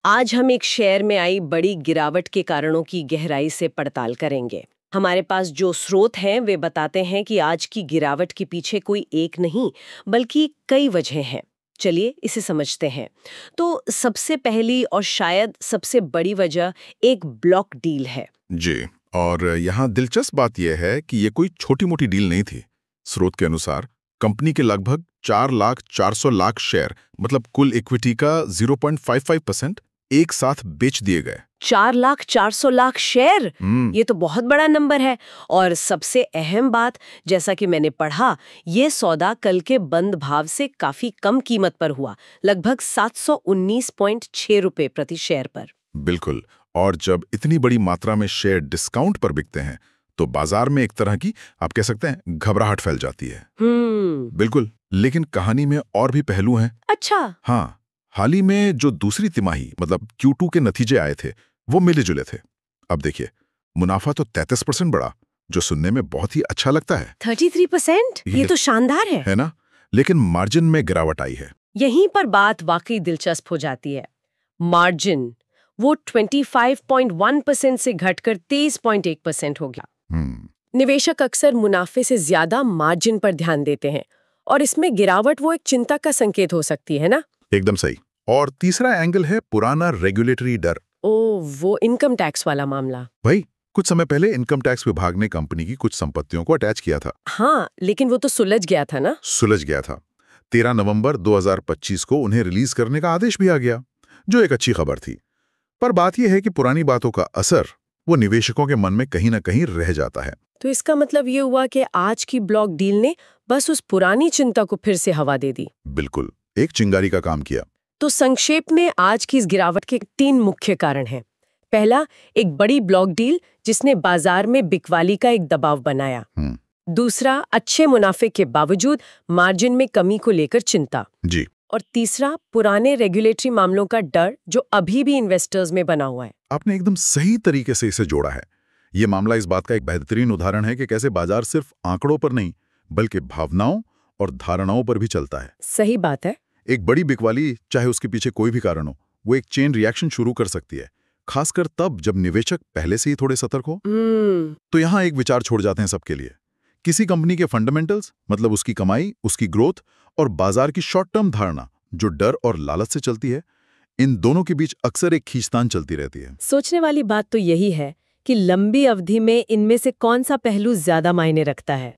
आज हम एक शेयर में आई बड़ी गिरावट के कारणों की गहराई से पड़ताल करेंगे। हमारे पास जो स्रोत हैं वे बताते हैं कि आज की गिरावट के पीछे कोई एक नहीं बल्कि कई वजह हैं। चलिए इसे समझते हैं। तो सबसे पहली और शायद सबसे बड़ी वजह एक ब्लॉक डील है। जी, और यहाँ दिलचस्प बात यह है कि ये कोई छोटी मोटी डील नहीं थी। स्रोत के अनुसार कंपनी के लगभग 4,400,000 शेयर, मतलब कुल इक्विटी का 0.55% एक साथ बेच दिए गए। 4,400,000 शेयर, ये तो बहुत बड़ा नंबर है। और सबसे अहम बात, जैसा कि मैंने पढ़ा, ये सौदा कल के बंद भाव से काफी कम कीमत पर हुआ, लगभग 719.6 रुपए प्रति शेयर पर। बिल्कुल, और जब इतनी बड़ी मात्रा में शेयर डिस्काउंट पर बिकते हैं तो बाजार में एक तरह की, आप कह सकते हैं, घबराहट फैल जाती है। बिल्कुल, लेकिन कहानी में और भी पहलू हैं। अच्छा। हाँ, हाल ही में जो दूसरी तिमाही मतलब Q2 के नतीजे आए थे वो मिले जुले थे। अब देखिए, मुनाफा तो 33% बढ़ा, जो सुनने में बहुत ही अच्छा लगता है। 33%? ये तो शानदार है ना? लेकिन मार्जिन में गिरावट आई है। यहीं पर बात वाकई दिलचस्प हो जाती है। मार्जिन वो 25.1% से घटकर 23.1% हो गया। निवेशक अक्सर मुनाफे से ज्यादा मार्जिन पर ध्यान देते हैं और इसमें गिरावट वो एक चिंता का संकेत हो सकती है ना? एकदम सही। और तीसरा एंगल है पुराना रेगुलेटरी डर। वो इनकम टैक्स वाला मामला। भाई, कुछ समय पहले इनकम टैक्स विभाग ने कंपनी की कुछ संपत्तियों को अटैच किया था। हाँ, लेकिन वो तो सुलझ गया था ना? सुलझ गया था। 13 नवंबर 2025 को उन्हें रिलीज करने का आदेश भी आ गया, जो एक अच्छी खबर थी। पर बात यह है कि पुरानी बातों का असर वो निवेशकों के मन में कहीं ना कहीं रह जाता है। तो इसका मतलब ये हुआ कि आज की ब्लॉक डील ने बस उस पुरानी चिंता को फिर से हवा दे दी। बिल्कुल, एक चिंगारी का काम किया। तो संक्षेप में आज की इस गिरावट के 3 मुख्य कारण हैं। पहला, एक बड़ी ब्लॉक डील जिसने बाजार में बिकवाली का एक दबाव बनाया। दूसरा, अच्छे मुनाफे के बावजूद मार्जिन में कमी को लेकर चिंता जी। और तीसरा, पुराने रेगुलेटरी मामलों का डर जो अभी भी इन्वेस्टर्स में बना हुआ है। आपने एकदम सही तरीके से इसे जोड़ा है। ये मामला इस बात का एक बेहतरीन उदाहरण है कि कैसे बाजार सिर्फ आंकड़ों पर नहीं बल्कि भावनाओं और धारणाओं पर भी चलता है। सही बात है। एक बड़ी बिकवाली, चाहे उसके पीछे कोई भी कारण हो, वो एक चेन रिएक्शन शुरू कर सकती है, खासकर तब जब निवेशक पहले से ही थोड़े सतर्क हो। तो यहाँ एक विचार छोड़ जाते हैं सबके लिए। किसी कंपनी के फंडामेंटल्स, मतलब उसकी कमाई, उसकी ग्रोथ, और बाजार की शॉर्ट टर्म धारणा जो डर और लालच से चलती है, इन दोनों के बीच अक्सर एक खींचतान चलती रहती है। सोचने वाली बात तो यही है कि लंबी अवधि में इनमें से कौन सा पहलू ज्यादा मायने रखता है।